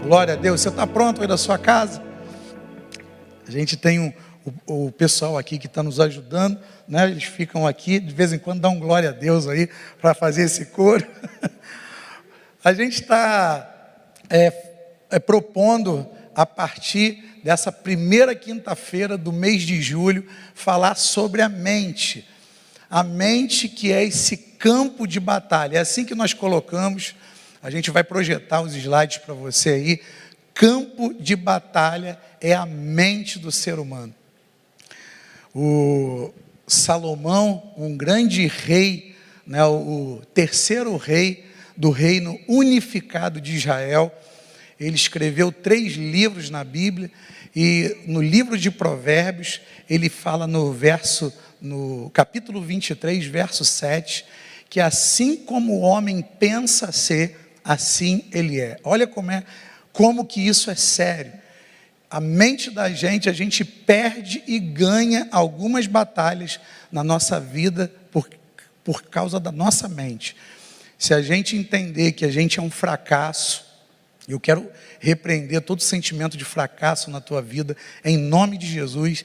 Glória a Deus. Você está pronto aí da sua casa? A gente tem o pessoal aqui que está nos ajudando, né? Eles ficam aqui, de vez em quando dão glória a Deus aí, para fazer esse coro. A gente está propondo, a partir dessa primeira quinta-feira do mês de julho, falar sobre a mente. A mente, que é esse campo de batalha. É assim que nós colocamos. A gente vai projetar os slides para você aí. Campo de batalha é a mente do ser humano. O Salomão, um grande rei, né, o terceiro rei do reino unificado de Israel, ele escreveu 3 livros na Bíblia, e no livro de Provérbios, ele fala no capítulo 23, verso 7, que assim como o homem pensa ser, assim ele é. Olha como que isso é sério. A mente da gente, a gente perde e ganha algumas batalhas na nossa vida por causa da nossa mente. Se a gente entender que a gente é um fracasso, eu quero repreender todo sentimento de fracasso na tua vida, em nome de Jesus.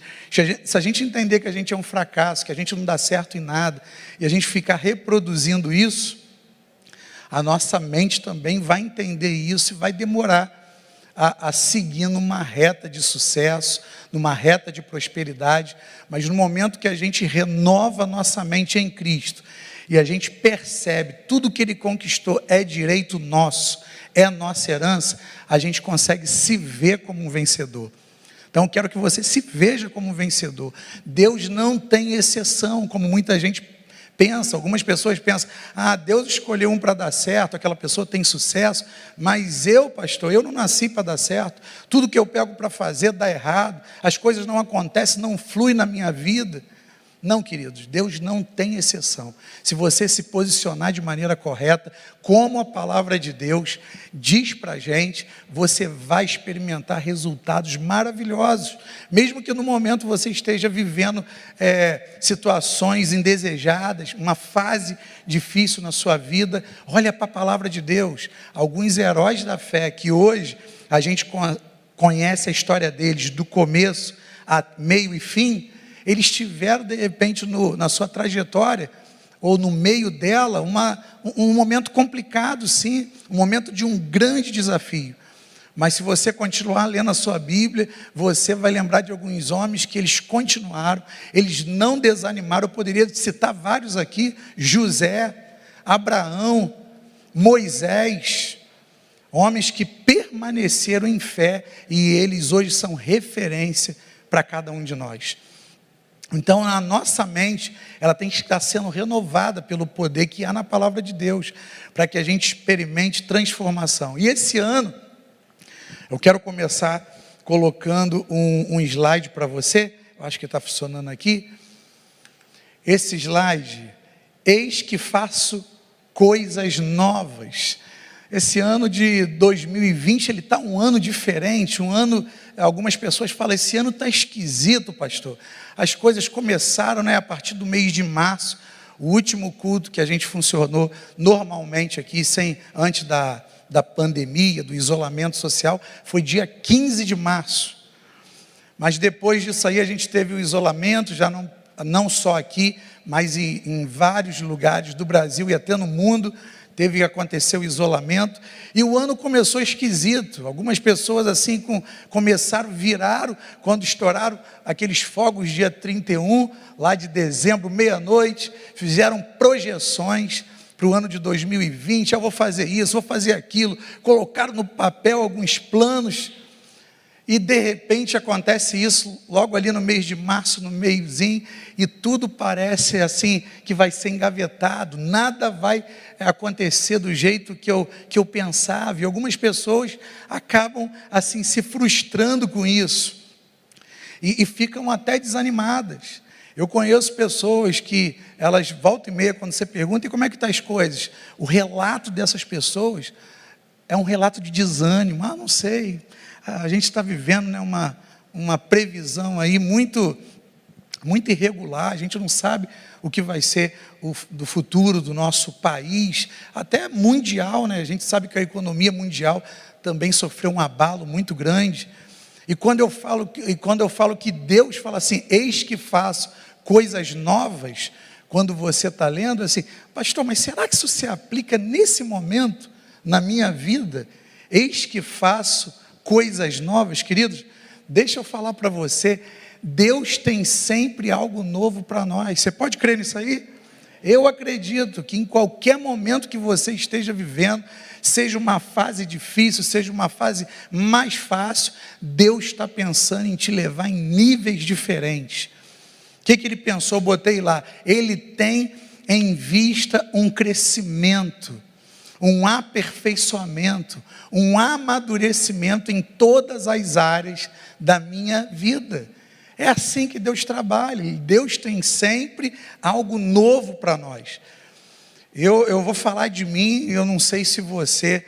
Se a gente entender que a gente é um fracasso, que a gente não dá certo em nada, e a gente ficar reproduzindo isso, a nossa mente também vai entender isso e vai demorar a seguir numa reta de sucesso, numa reta de prosperidade. Mas no momento que a gente renova a nossa mente em Cristo, e a gente percebe tudo que Ele conquistou é direito nosso, é a nossa herança, a gente consegue se ver como um vencedor. Então eu quero que você se veja como um vencedor. Deus não tem exceção, como muita gente pensa. Algumas pessoas pensam, Deus escolheu um para dar certo, aquela pessoa tem sucesso, mas eu, pastor, eu não nasci para dar certo, tudo que eu pego para fazer dá errado, as coisas não acontecem, não fluem na minha vida. Não, queridos, Deus não tem exceção. Se você se posicionar de maneira correta, como a palavra de Deus diz para a gente, você vai experimentar resultados maravilhosos. Mesmo que no momento você esteja vivendo situações indesejadas, uma fase difícil na sua vida, olha para a palavra de Deus. Alguns heróis da fé que hoje a gente conhece a história deles do começo a meio e fim, eles tiveram de repente na sua trajetória, ou no meio dela, um momento complicado, sim, um momento de um grande desafio. Mas se você continuar lendo a sua Bíblia, você vai lembrar de alguns homens que eles continuaram, eles não desanimaram. Eu poderia citar vários aqui: José, Abraão, Moisés, homens que permaneceram em fé, e eles hoje são referência para cada um de nós. Então a nossa mente, ela tem que estar sendo renovada pelo poder que há na palavra de Deus, para que a gente experimente transformação. E esse ano, eu quero começar colocando um slide para você. Eu acho que está funcionando aqui. Esse slide: eis que faço coisas novas. Esse ano de 2020, ele está um ano diferente, um ano, algumas pessoas falam, esse ano está esquisito, pastor. As coisas começaram, a partir do mês de março, o último culto que a gente funcionou normalmente aqui, antes da pandemia, do isolamento social, foi dia 15 de março. Mas depois disso aí a gente teve o isolamento, já não só aqui, mas em vários lugares do Brasil e até no mundo, teve que acontecer o isolamento, e o ano começou esquisito. Algumas pessoas assim viraram, quando estouraram aqueles fogos dia 31, lá de dezembro, meia-noite, fizeram projeções para o ano de 2020, eu vou fazer isso, vou fazer aquilo, colocaram no papel alguns planos, e de repente acontece isso, logo ali no mês de março, no meiozinho, e tudo parece assim, que vai ser engavetado, nada vai acontecer do jeito que eu pensava, e algumas pessoas acabam assim se frustrando com isso, e ficam até desanimadas. Eu conheço pessoas que elas voltam e meia, quando você pergunta, e como é que estão as coisas? O relato dessas pessoas é um relato de desânimo. Não sei, a gente está vivendo uma previsão aí muito irregular, a gente não sabe o que vai ser do futuro do nosso país, até mundial, né? A gente sabe que a economia mundial também sofreu um abalo muito grande. E quando eu falo que Deus fala assim, eis que faço coisas novas, quando você está lendo assim, pastor, mas será que isso se aplica nesse momento, na minha vida? Eis que faço coisas novas, queridos, deixa eu falar para você, Deus tem sempre algo novo para nós. Você pode crer nisso aí? Eu acredito que em qualquer momento que você esteja vivendo, seja uma fase difícil, seja uma fase mais fácil, Deus está pensando em te levar em níveis diferentes. O que ele pensou? Eu botei lá, ele tem em vista um crescimento, um aperfeiçoamento, um amadurecimento em todas as áreas da minha vida. É assim que Deus trabalha, Deus tem sempre algo novo para nós. Eu vou falar de mim, eu não sei se você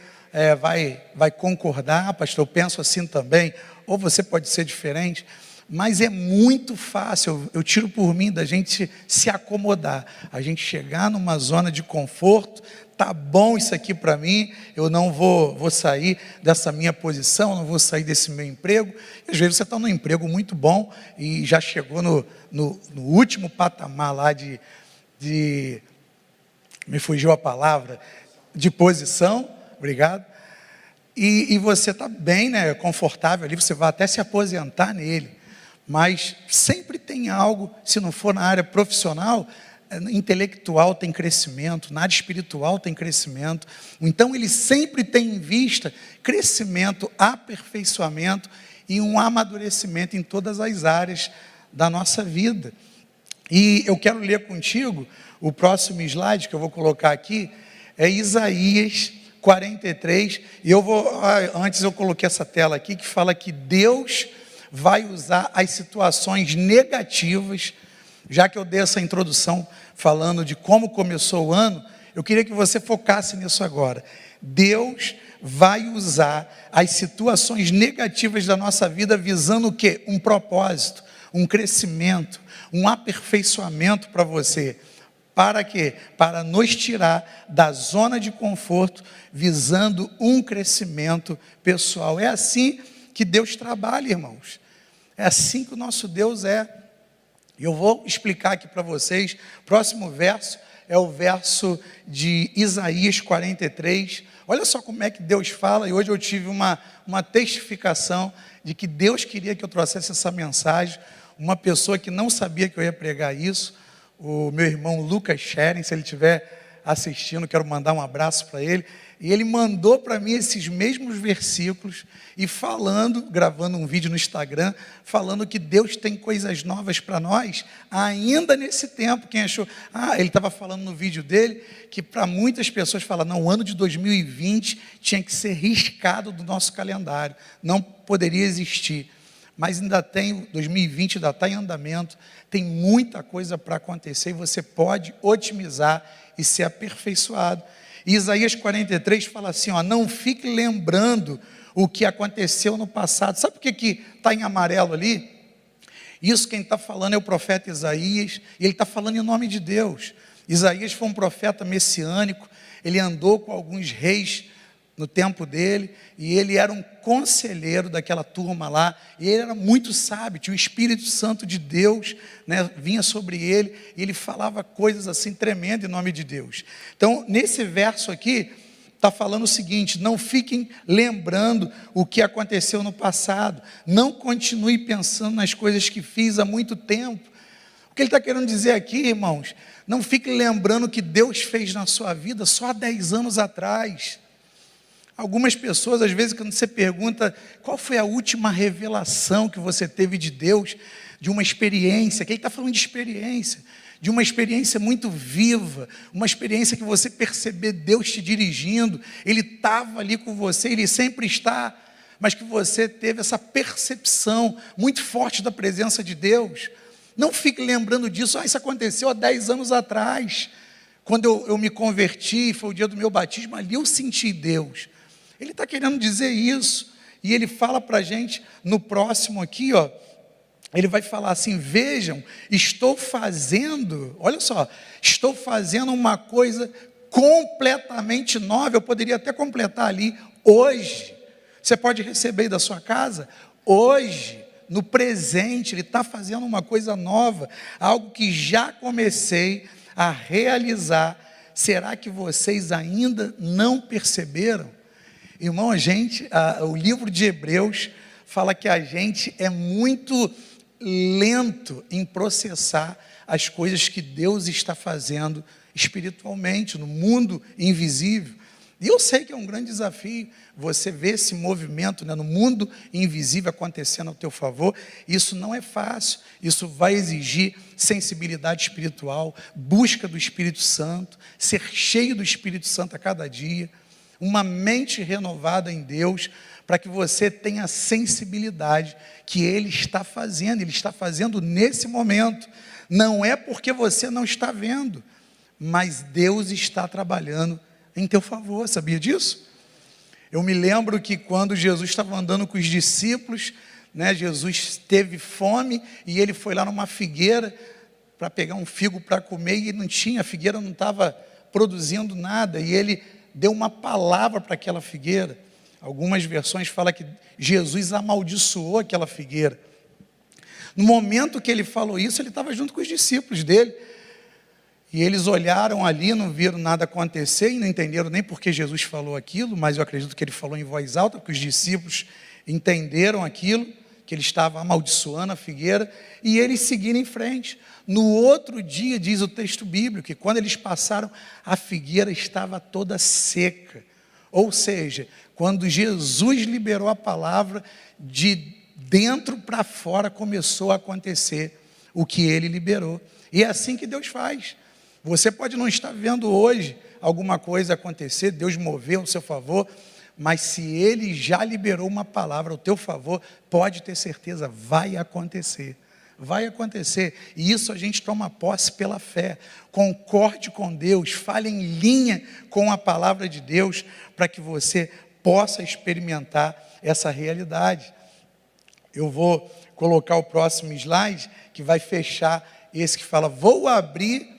vai concordar, pastor, eu penso assim também, ou você pode ser diferente, mas é muito fácil, eu tiro por mim da gente se acomodar, a gente chegar numa zona de conforto, tá bom isso aqui para mim, eu não vou sair dessa minha posição, não vou sair desse meu emprego. E às vezes você está num emprego muito bom e já chegou no último patamar lá de me fugiu a palavra, de posição, obrigado, e você está bem, né, confortável ali, você vai até se aposentar nele, mas sempre tem algo, se não for na área profissional, intelectual tem crescimento, na área espiritual tem crescimento, então ele sempre tem em vista crescimento, aperfeiçoamento e um amadurecimento em todas as áreas da nossa vida. E eu quero ler contigo, o próximo slide que eu vou colocar aqui, é Isaías 43, e antes eu coloquei essa tela aqui, que fala que Deus vai usar as situações negativas, já que eu dei essa introdução falando de como começou o ano, eu queria que você focasse nisso agora. Deus vai usar as situações negativas da nossa vida visando o quê? Um propósito, um crescimento, um aperfeiçoamento para você. Para quê? Para nos tirar da zona de conforto, visando um crescimento pessoal. É assim que Deus trabalha, irmãos. É assim que o nosso Deus é. E eu vou explicar aqui para vocês. O próximo verso é o verso de Isaías 43. Olha só como é que Deus fala. E hoje eu tive uma testificação de que Deus queria que eu trouxesse essa mensagem. Uma pessoa que não sabia que eu ia pregar isso, o meu irmão Lucas Scheren, se ele estiver assistindo, quero mandar um abraço para ele. E ele mandou para mim esses mesmos versículos e gravando um vídeo no Instagram, falando que Deus tem coisas novas para nós, ainda nesse tempo. Quem achou? Ele estava falando no vídeo dele, que para muitas pessoas fala, não, o ano de 2020 tinha que ser riscado do nosso calendário, não poderia existir. Mas ainda tem, 2020 ainda está em andamento, tem muita coisa para acontecer e você pode otimizar e ser aperfeiçoado. E Isaías 43 fala assim, não fique lembrando o que aconteceu no passado. Sabe por que está em amarelo ali? Isso quem está falando é o profeta Isaías, e ele está falando em nome de Deus. Isaías foi um profeta messiânico, ele andou com alguns reis no tempo dele, e ele era um conselheiro daquela turma lá, e ele era muito sábio, tinha o Espírito Santo de Deus, né, vinha sobre ele, e ele falava coisas assim tremendas em nome de Deus. Então, nesse verso aqui, está falando o seguinte, não fiquem lembrando o que aconteceu no passado, não continue pensando nas coisas que fiz há muito tempo. O que ele está querendo dizer aqui, irmãos, não fique lembrando o que Deus fez na sua vida só há 10 anos atrás. Algumas pessoas, às vezes, quando você pergunta qual foi a última revelação que você teve de Deus, de uma experiência, que ele está falando de experiência, de uma experiência muito viva, uma experiência que você percebeu Deus te dirigindo, Ele estava ali com você, Ele sempre está, mas que você teve essa percepção muito forte da presença de Deus. Não fique lembrando disso, isso aconteceu há 10 anos atrás, quando eu me converti, foi o dia do meu batismo, ali eu senti Deus. Ele está querendo dizer isso, e ele fala para a gente, no próximo aqui, ele vai falar assim: vejam, estou fazendo, olha só, estou fazendo uma coisa completamente nova. Eu poderia até completar ali, hoje. Você pode receber da sua casa, hoje, no presente, ele está fazendo uma coisa nova, algo que já comecei a realizar. Será que vocês ainda não perceberam? Irmão, o livro de Hebreus fala que a gente é muito lento em processar as coisas que Deus está fazendo espiritualmente, no mundo invisível. E eu sei que é um grande desafio você ver esse movimento, no mundo invisível acontecendo ao teu favor. Isso não é fácil, isso vai exigir sensibilidade espiritual, busca do Espírito Santo, ser cheio do Espírito Santo a cada dia, uma mente renovada em Deus, para que você tenha a sensibilidade que Ele está fazendo nesse momento. Não é porque você não está vendo, mas Deus está trabalhando em teu favor, sabia disso? Eu me lembro que quando Jesus estava andando com os discípulos, Jesus teve fome e ele foi lá numa figueira para pegar um figo para comer e não tinha, a figueira não estava produzindo nada, e ele deu uma palavra para aquela figueira. Algumas versões falam que Jesus amaldiçoou aquela figueira. No momento que ele falou isso, ele estava junto com os discípulos dele. E eles olharam ali, não viram nada acontecer e não entenderam nem porque Jesus falou aquilo, mas eu acredito que ele falou em voz alta, porque os discípulos entenderam aquilo, que ele estava amaldiçoando a figueira, e eles seguiram em frente. No outro dia, diz o texto bíblico, que quando eles passaram, a figueira estava toda seca. Ou seja, quando Jesus liberou a palavra, de dentro para fora começou a acontecer o que ele liberou. E é assim que Deus faz. Você pode não estar vendo hoje alguma coisa acontecer, Deus mover ao seu favor, mas se Ele já liberou uma palavra ao teu favor, pode ter certeza, vai acontecer. Vai acontecer, e isso a gente toma posse pela fé. Concorde com Deus, fale em linha com a palavra de Deus, para que você possa experimentar essa realidade. Eu vou colocar o próximo slide, que vai fechar esse que fala: vou abrir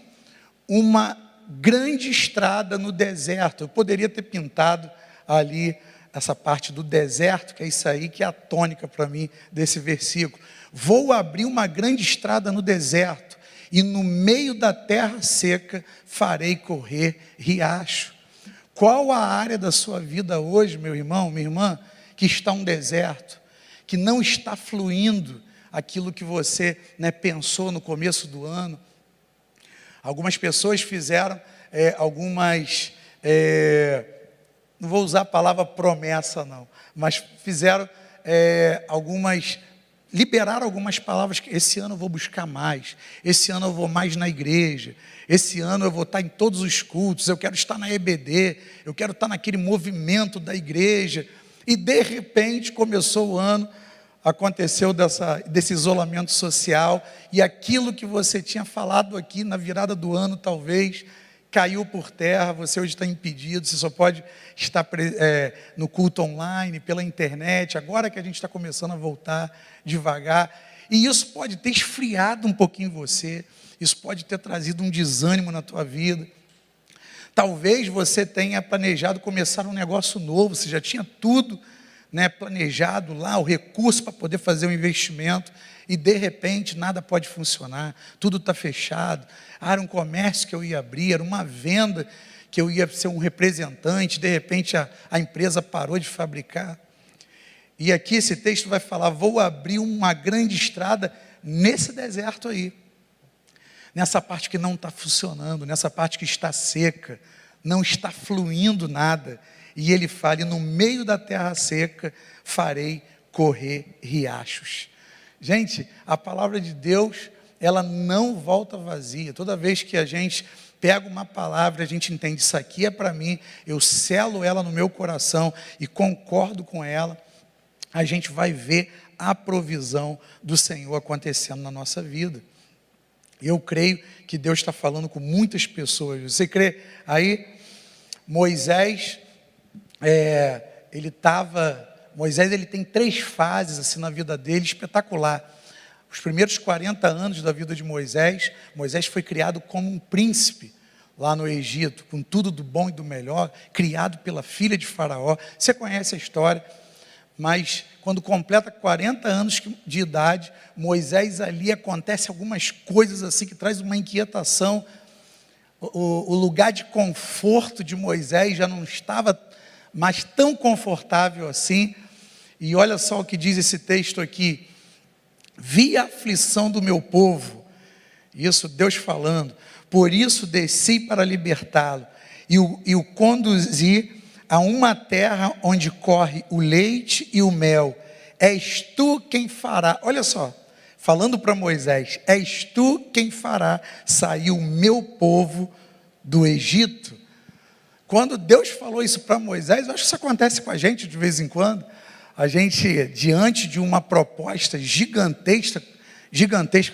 uma grande estrada no deserto. Eu poderia ter pintado ali essa parte do deserto, que é isso aí que é a tônica para mim desse versículo. Vou abrir uma grande estrada no deserto, e no meio da terra seca farei correr riacho. Qual a área da sua vida hoje, meu irmão, minha irmã, que está um deserto, que não está fluindo aquilo que você pensou no começo do ano? Algumas pessoas fizeram não vou usar a palavra promessa não, mas fizeram liberaram algumas palavras, que esse ano eu vou buscar mais, esse ano eu vou mais na igreja, esse ano eu vou estar em todos os cultos, eu quero estar na EBD, eu quero estar naquele movimento da igreja, e de repente começou o ano, aconteceu desse isolamento social, e aquilo que você tinha falado aqui na virada do ano, talvez, caiu por terra. Você hoje está impedido, você só pode estar no culto online, pela internet, agora que a gente está começando a voltar devagar, e isso pode ter esfriado um pouquinho você, isso pode ter trazido um desânimo na tua vida. Talvez você tenha planejado começar um negócio novo, você já tinha tudo planejado lá, o recurso para poder fazer um investimento, e de repente nada pode funcionar, tudo está fechado. Era um comércio que eu ia abrir, era uma venda que eu ia ser um representante, de repente a empresa parou de fabricar. E aqui esse texto vai falar: vou abrir uma grande estrada nesse deserto aí, nessa parte que não está funcionando, nessa parte que está seca, não está fluindo nada. E ele fala: e no meio da terra seca farei correr riachos. Gente, a palavra de Deus, ela não volta vazia. Toda vez que a gente pega uma palavra, a gente entende: isso aqui é para mim, eu selo ela no meu coração e concordo com ela, a gente vai ver a provisão do Senhor acontecendo na nossa vida. Eu creio que Deus está falando com muitas pessoas. Você crê aí? Moisés ele tem 3 fases assim na vida dele, espetacular. Os primeiros 40 anos da vida de Moisés, Moisés foi criado como um príncipe lá no Egito, com tudo do bom e do melhor, criado pela filha de Faraó. Você conhece a história, mas quando completa 40 anos de idade, Moisés ali acontece algumas coisas assim que traz uma inquietação. O lugar de conforto de Moisés já não estava mais tão confortável assim. E olha só o que diz esse texto aqui: vi a aflição do meu povo, isso Deus falando, por isso desci para libertá-lo e o conduzi a uma terra onde corre o leite e o mel. És tu quem fará, olha só, falando para Moisés, és tu quem fará sair o meu povo do Egito. Quando Deus falou isso para Moisés, eu acho que isso acontece com a gente de vez em quando. A gente, diante de uma proposta gigantesca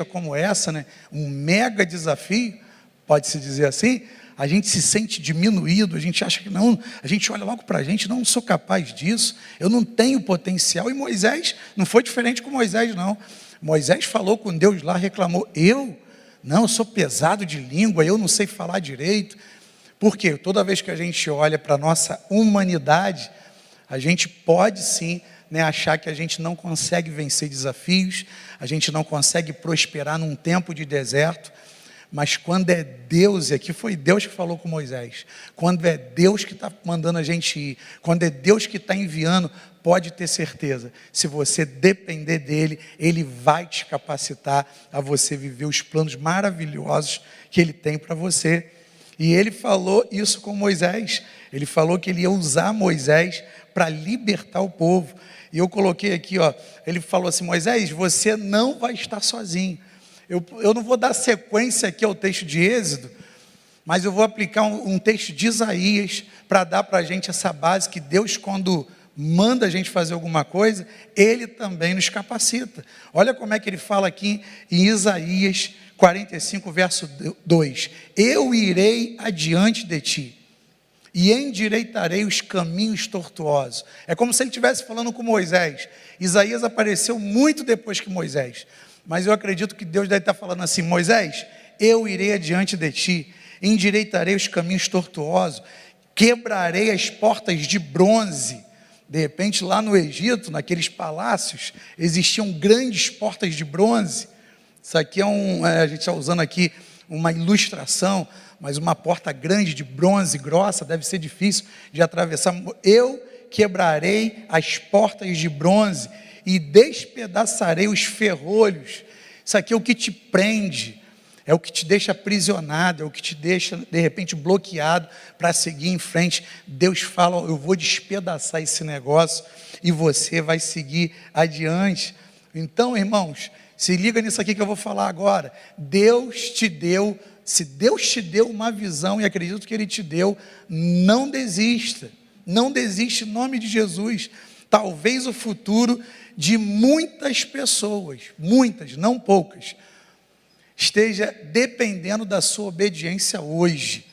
como essa, né? Um mega desafio, pode-se dizer assim, a gente se sente diminuído, a gente acha que não, a gente olha logo para a gente, não sou capaz disso, eu não tenho potencial. E Moisés, não foi diferente com Moisés não. Moisés falou com Deus lá, reclamou, eu sou pesado de língua, eu não sei falar direito. Por quê? Toda vez que a gente olha para a nossa humanidade, a gente pode sim, achar que a gente não consegue vencer desafios, a gente não consegue prosperar num tempo de deserto, mas quando é Deus, e aqui foi Deus que falou com Moisés, quando é Deus que está mandando a gente ir, quando é Deus que está enviando, pode ter certeza, se você depender dEle, Ele vai te capacitar a você viver os planos maravilhosos que Ele tem para você. E Ele falou isso com Moisés, Ele falou que Ele ia usar Moisés para libertar o povo. E eu coloquei aqui, ele falou assim, Moisés, você não vai estar sozinho. Eu não vou dar sequência aqui ao texto de Êxodo, mas eu vou aplicar um texto de Isaías para dar para a gente essa base que Deus, quando manda a gente fazer alguma coisa, Ele também nos capacita. Olha como é que Ele fala aqui em Isaías 45, verso 2. Eu irei adiante de ti e endireitarei os caminhos tortuosos. É como se ele estivesse falando com Moisés. Isaías apareceu muito depois que Moisés, mas eu acredito que Deus deve estar falando assim, Moisés, eu irei adiante de ti, endireitarei os caminhos tortuosos, quebrarei as portas de bronze. De repente lá no Egito, naqueles palácios, existiam grandes portas de bronze. Isso aqui a gente está usando aqui uma ilustração, mas uma porta grande de bronze, grossa, deve ser difícil de atravessar. Eu quebrarei as portas de bronze e despedaçarei os ferrolhos. Isso aqui é o que te prende, é o que te deixa aprisionado, é o que te deixa, de repente, bloqueado para seguir em frente. Deus fala, eu vou despedaçar esse negócio e você vai seguir adiante. Então, irmãos, se liga nisso aqui que eu vou falar agora. Se Deus te deu uma visão, e acredito que Ele te deu, não desista. Não desiste em nome de Jesus. Talvez o futuro de muitas pessoas, muitas, não poucas, esteja dependendo da sua obediência hoje,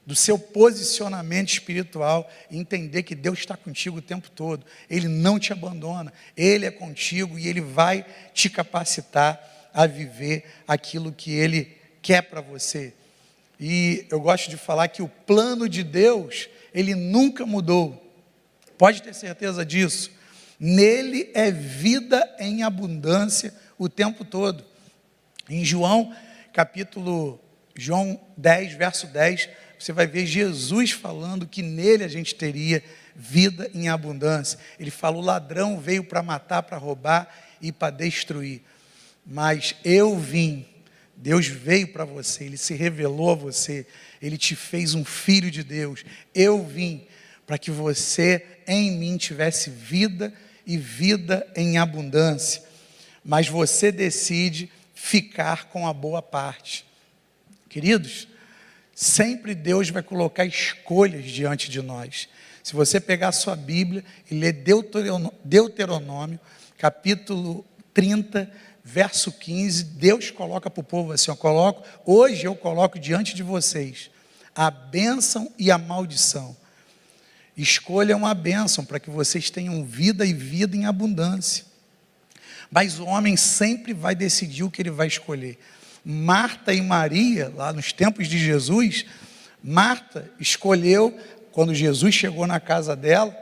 do seu posicionamento espiritual, entender que Deus está contigo o tempo todo, Ele não te abandona, Ele é contigo e Ele vai te capacitar a viver aquilo que Ele quer para você. E eu gosto de falar que o plano de Deus, Ele nunca mudou, pode ter certeza disso. Nele é vida em abundância o tempo todo. Em João 10, verso 10, você vai ver Jesus falando que nele a gente teria vida em abundância. Ele fala, o ladrão veio para matar, para roubar e para destruir. Mas eu vim, Deus veio para você, Ele se revelou a você, Ele te fez um filho de Deus. Eu vim para que você em mim tivesse vida e vida em abundância. Mas você decide ficar com a boa parte. Queridos, sempre Deus vai colocar escolhas diante de nós. Se você pegar a sua Bíblia e ler Deuteronômio, capítulo 30, verso 15, Deus coloca para o povo assim, hoje eu coloco diante de vocês a bênção e a maldição. Escolham a bênção para que vocês tenham vida e vida em abundância. Mas o homem sempre vai decidir o que ele vai escolher. Marta e Maria, lá nos tempos de Jesus, Marta escolheu, quando Jesus chegou na casa dela,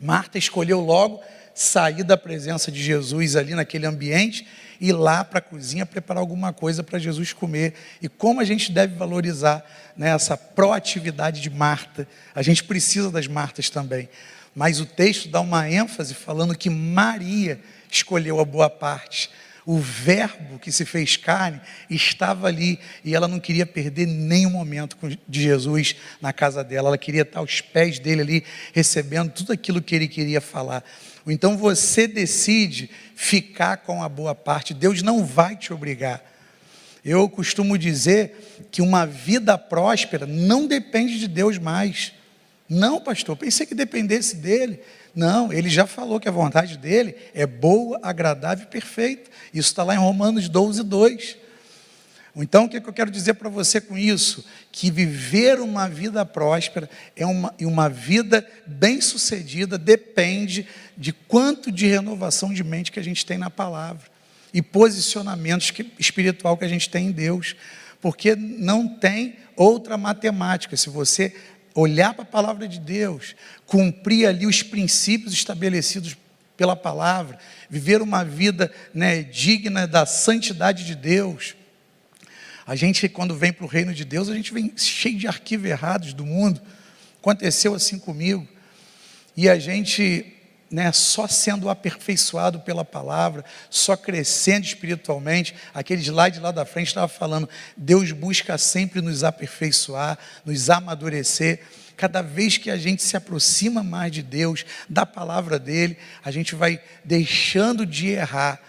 Marta escolheu logo sair da presença de Jesus ali naquele ambiente, ir lá para a cozinha preparar alguma coisa para Jesus comer. E como a gente deve valorizar, né, essa proatividade de Marta. A gente precisa das Martas também. Mas o texto dá uma ênfase falando que Maria escolheu a boa parte. O verbo que se fez carne estava ali e ela não queria perder nenhum momento de Jesus na casa dela. Ela queria estar aos pés dele ali, recebendo tudo aquilo que ele queria falar. Então você decide ficar com a boa parte. Deus não vai te obrigar. Eu costumo dizer que uma vida próspera não depende de Deus mais. Não, pastor, pensei que dependesse dele. Não, ele já falou que a vontade dele é boa, agradável e perfeita. Isso está lá em Romanos 12, 2. Então, o que eu quero dizer para você com isso? Que viver uma vida próspera e uma vida bem-sucedida depende de quanto de renovação de mente que a gente tem na palavra e posicionamento espiritual que a gente tem em Deus. Porque não tem outra matemática. Se você olhar para a palavra de Deus, cumprir ali os princípios estabelecidos pela palavra, viver uma vida, né, digna da santidade de Deus. A gente, quando vem para o reino de Deus, a gente vem cheio de arquivos errados do mundo. Aconteceu assim comigo. E a gente, né, só sendo aperfeiçoado pela palavra, só crescendo espiritualmente. Aquele slide lá da frente estava falando, Deus busca sempre nos aperfeiçoar, nos amadurecer. Cada vez que a gente se aproxima mais de Deus, da palavra dele, a gente vai deixando de errar.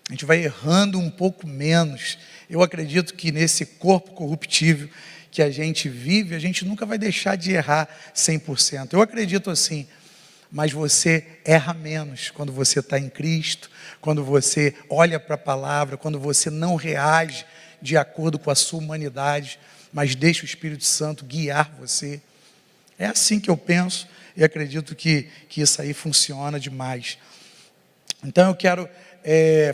A gente vai errando um pouco menos. Eu acredito que nesse corpo corruptível que a gente vive, a gente nunca vai deixar de errar 100%. Eu acredito assim. Mas você erra menos quando você está em Cristo, quando você olha para a palavra, quando você não reage de acordo com a sua humanidade, mas deixa o Espírito Santo guiar você. É assim que eu penso e acredito que isso aí funciona demais. Então eu quero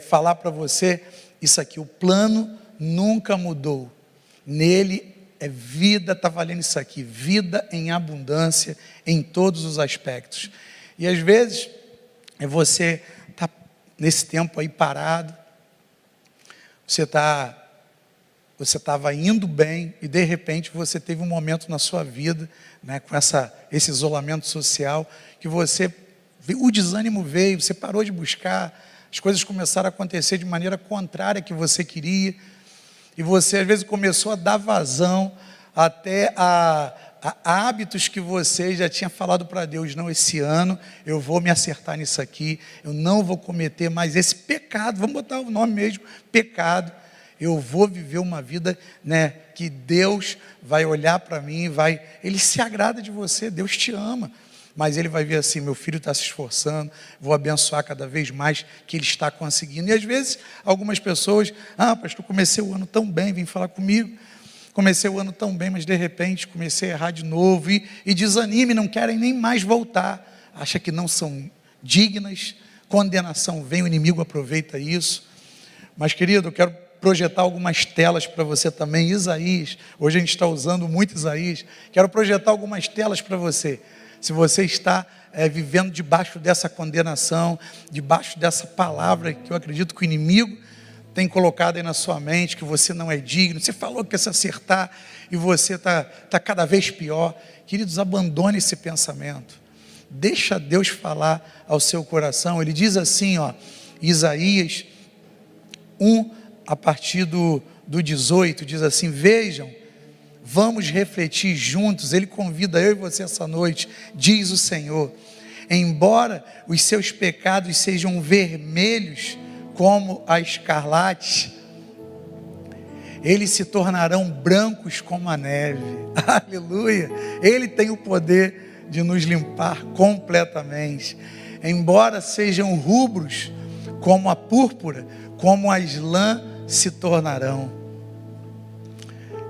falar para você isso aqui, o plano nunca mudou. Nele é vida, está valendo isso aqui, vida em abundância em todos os aspectos. E às vezes, você está nesse tempo aí parado, você estava indo bem e de repente você teve um momento na sua vida, né, com esse isolamento social, que o desânimo veio, você parou de buscar, as coisas começaram a acontecer de maneira contrária que você queria, e você às vezes começou a dar vazão até a hábitos que você já tinha falado para Deus, não, esse ano eu vou me acertar nisso aqui, eu não vou cometer mais esse pecado, vamos botar o nome mesmo, pecado, eu vou viver uma vida, né, que Deus vai olhar para mim, Ele se agrada de você, Deus te ama, mas Ele vai ver assim, meu filho está se esforçando, vou abençoar cada vez mais que ele está conseguindo. E às vezes, algumas pessoas, pastor, comecei o ano tão bem, vem falar comigo, comecei o ano tão bem, mas de repente comecei a errar de novo e desanime, não querem nem mais voltar, acha que não são dignas, condenação vem, o inimigo aproveita isso. Mas querido, eu quero projetar algumas telas para você também, Isaías, hoje a gente está usando muito Isaías, quero projetar algumas telas para você, se você está vivendo debaixo dessa condenação, debaixo dessa palavra que eu acredito que o inimigo tem colocado aí na sua mente, que você não é digno, você falou que ia se acertar e você está cada vez pior. Queridos, abandone esse pensamento, deixa Deus falar ao seu coração. Ele diz assim, Isaías 1, a partir do 18, diz assim, vejam, vamos refletir juntos, Ele convida eu e você essa noite, diz o Senhor, embora os seus pecados sejam vermelhos, como a escarlate, eles se tornarão brancos como a neve. Aleluia! Ele tem o poder de nos limpar completamente. Embora sejam rubros como a púrpura, como as lãs se tornarão.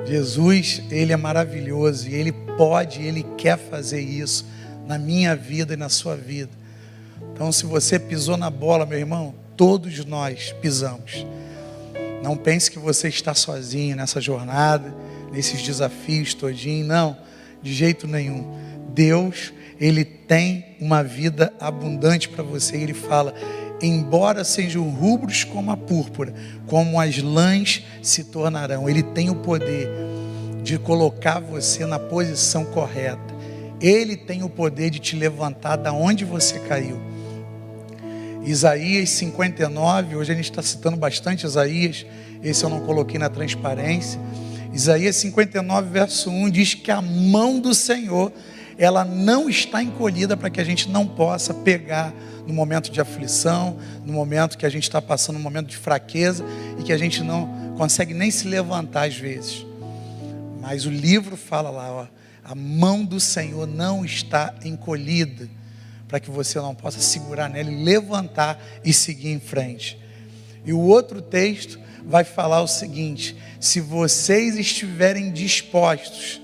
Jesus, Ele é maravilhoso e Ele pode, Ele quer fazer isso na minha vida e na sua vida. Então, se você pisou na bola, meu irmão, todos nós pisamos. Não pense que você está sozinho nessa jornada, nesses desafios todinho. Não, de jeito nenhum. Deus, Ele tem uma vida abundante para você. Ele fala: embora sejam rubros como a púrpura, como as lãs se tornarão. Ele tem o poder de colocar você na posição correta. Ele tem o poder de te levantar da onde você caiu. Isaías 59, hoje a gente está citando bastante Isaías, esse eu não coloquei na transparência. Isaías 59, verso 1 diz que a mão do Senhor, ela não está encolhida para que a gente não possa pegar no momento de aflição, no momento que a gente está passando um momento de fraqueza e que a gente não consegue nem se levantar às vezes. Mas o livro fala lá, ó, a mão do Senhor não está encolhida para que você não possa segurar nela e levantar e seguir em frente. E o outro texto vai falar o seguinte: se vocês estiverem dispostos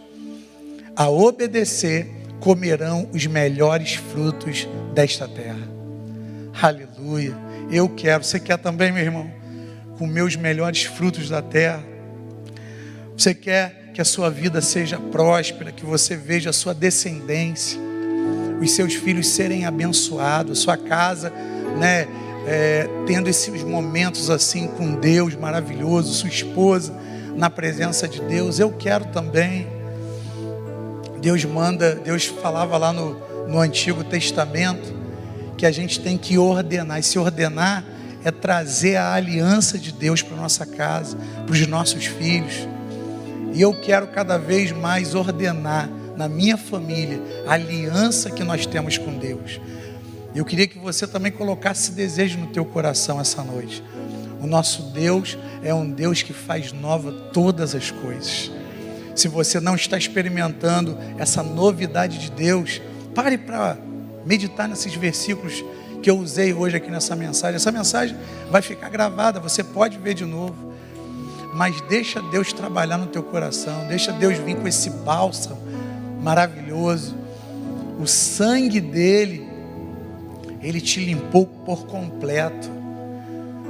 a obedecer, comerão os melhores frutos desta terra. Aleluia. Eu quero, você quer também, meu irmão, comer os melhores frutos da terra? Você quer que a sua vida seja próspera, que você veja a sua descendência, os seus filhos serem abençoados, sua casa, né, tendo esses momentos assim com Deus maravilhoso, sua esposa na presença de Deus? Eu quero também. Deus falava lá no Antigo Testamento que a gente tem que ordenar, e se ordenar é trazer a aliança de Deus para a nossa casa, para os nossos filhos. E eu quero cada vez mais ordenar na minha família a aliança que nós temos com Deus. Eu queria que você também colocasse esse desejo no teu coração essa noite. O nosso Deus é um Deus que faz nova todas as coisas. Se você não está experimentando essa novidade de Deus, pare para meditar nesses versículos que eu usei hoje aqui nessa mensagem. Essa mensagem vai ficar gravada, você pode ver de novo. Mas deixa Deus trabalhar no teu coração, deixa Deus vir com esse bálsamo maravilhoso. O sangue dele, ele te limpou por completo.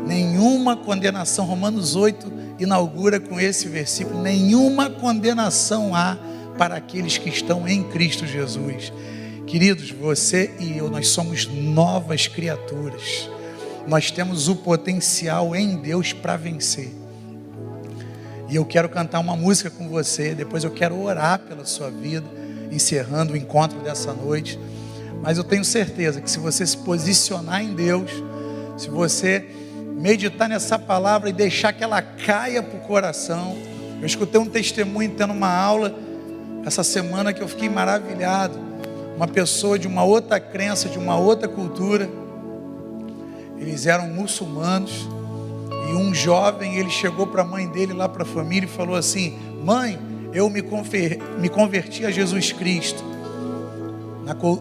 Nenhuma condenação. Romanos 8 inaugura com esse versículo: nenhuma condenação há para aqueles que estão em Cristo Jesus. Queridos, você e eu, nós somos novas criaturas. Nós temos o potencial em Deus para vencer. E eu quero cantar uma música com você, depois eu quero orar pela sua vida, encerrando o encontro dessa noite. Mas eu tenho certeza que se você se posicionar em Deus, se você meditar nessa palavra e deixar que ela caia para o coração. Eu escutei um testemunho tendo uma aula essa semana que eu fiquei maravilhado. Uma pessoa de uma outra crença, de uma outra cultura, eles eram muçulmanos, e um jovem, ele chegou para a mãe dele lá para a família e falou assim: mãe, eu me converti a Jesus Cristo.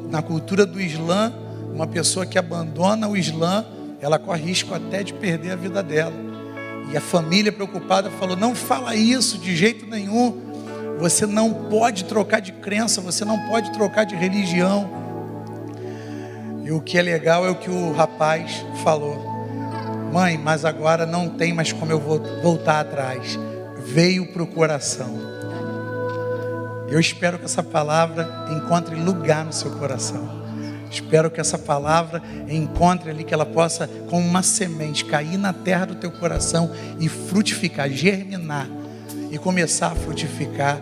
Na cultura do Islã, uma pessoa que abandona o Islã, ela corre risco até de perder a vida dela. E a família preocupada falou: não fala isso de jeito nenhum, você não pode trocar de crença, você não pode trocar de religião. E o que é legal é o que o rapaz falou: mãe, mas agora não tem mais como eu voltar atrás, veio para o coração. Eu espero que essa palavra encontre lugar no seu coração. Espero que essa palavra encontre ali, que ela possa, como uma semente, cair na terra do teu coração e frutificar, germinar e começar a frutificar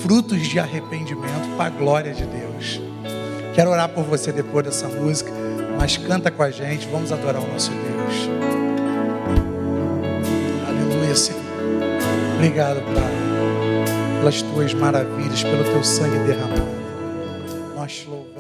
frutos de arrependimento para a glória de Deus. Quero orar por você depois dessa música, mas canta com a gente, vamos adorar o nosso Deus. Aleluia, Senhor. Obrigado, Pai, pelas tuas maravilhas, pelo teu sangue derramado. Nós te louvamos.